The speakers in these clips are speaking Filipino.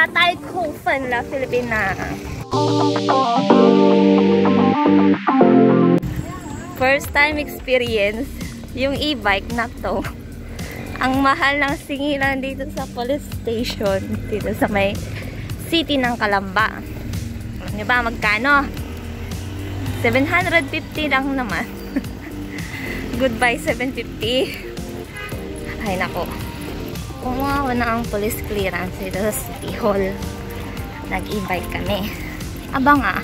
了，太扣分了，菲律宾啊。First time experience, yung e-bike na to. Ang mahal ng singilan dito sa police station, dito sa may city ng Calamba. Alam nyo ba magkano? 750 lang naman. Goodbye 750. Ay nako. Kumuha ko na ang police clearance dito sa City Hall. Nag-e-bike kami. Aba nga,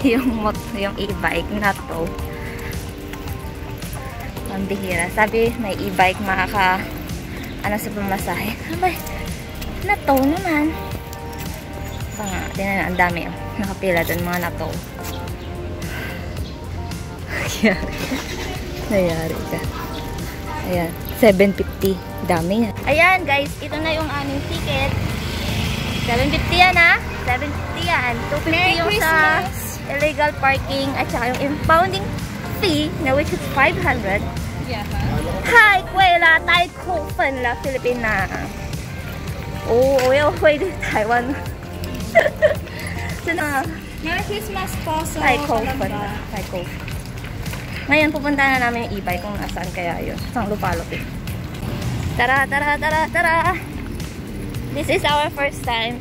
yung e-bike na to. Pambihira. Sabi, may e-bike makaka ano sa pamasahe. Abay, na to naman. Aba nga, tinan na, ang dami. Nakapila dun mga na to. Nayari ka. Ayan, 750. Dami yan. Ayan guys, ito na yung aming ticket. 750 yan ha. 750 yan. 250 yung sa illegal parking at saka yung impounding fee na which is 500. Yeah. Hi, 贵了，太扣分了，菲律宾啊！哦，我要回台湾了。真的。Merry Christmas po sa太扣分了，太扣分。Ngayon, pupunta na namin yung e-bike kung nasaan kaya yun. Sang Lupalop eh. Tara, tara, tara, tara! This is our first time.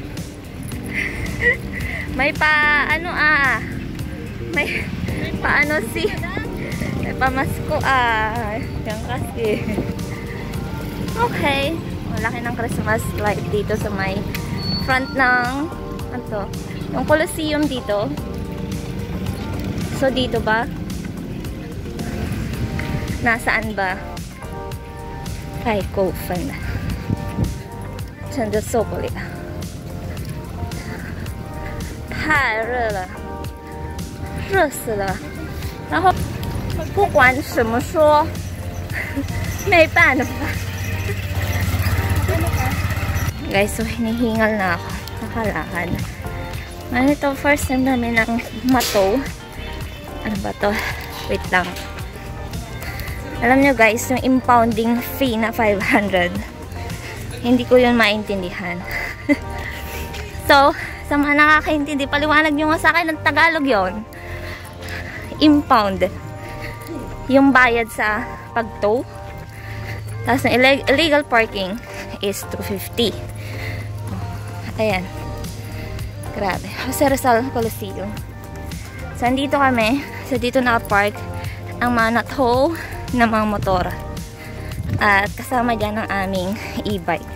May pa, may paano si... May pamasko Yan kasi. Okay. Malaki ng Christmas light dito sa may front ng, ano to? Yung Coliseum dito. So, dito ba? Nasaan ba? 太过分了，真的受不了，太热了，热死了。然后不管怎么说，没办法。Guys, so hinihingal na ako. Nakalakad. Ngayon ito, first time namin ng mato. Ano ba to? Wait lang. Alam nyo guys, yung impounding fee na 500, hindi ko yun maintindihan. So, sa mga nakakaintindi, paliwanag nyo nga sa akin ng Tagalog yon. Impound. Yung bayad sa pag-tow. Tapos yung illegal parking is 250. Ayan. Grabe. Jose Rizal Coliseum. So, andito kami. So, dito naka-park ang mga na-tow na mga motor. At kasama dyan ang aming e-bike.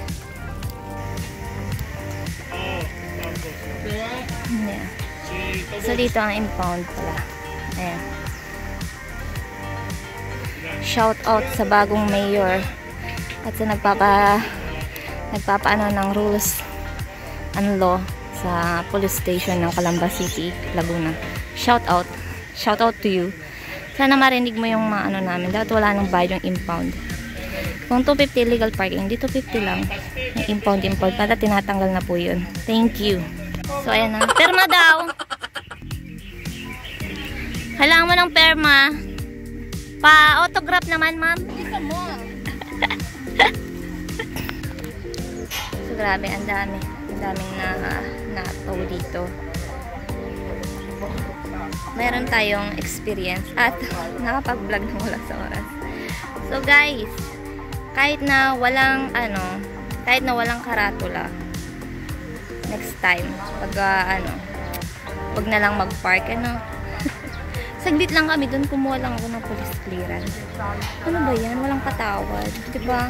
Yeah. So dito ang impound pala. Ayan. Shout out sa bagong mayor at sa nagpapaano ng rules and law sa police station ng Calamba City, Laguna. Shout out to you. Sana marinig mo yung mga ano namin. Dapat wala nang bayad yung impound. Kung 250 illegal parking, hindi 250 lang. Yung impound. Para tinatanggal na po yun. Thank you. So, ayan na. Perma daw. Kailangan mo ng perma. Pa-autograph naman, ma'am. So, grabe. Ang dami. Ang daming na-tow dito. Meron tayong experience at nakapag-vlog na wala sa oras. So guys, kahit na walang karatula, next time pag wag na lang mag-park saglit lang kami dun, kumuha lang ako ng police clearance. Ano ba yan? Walang patawad, diba?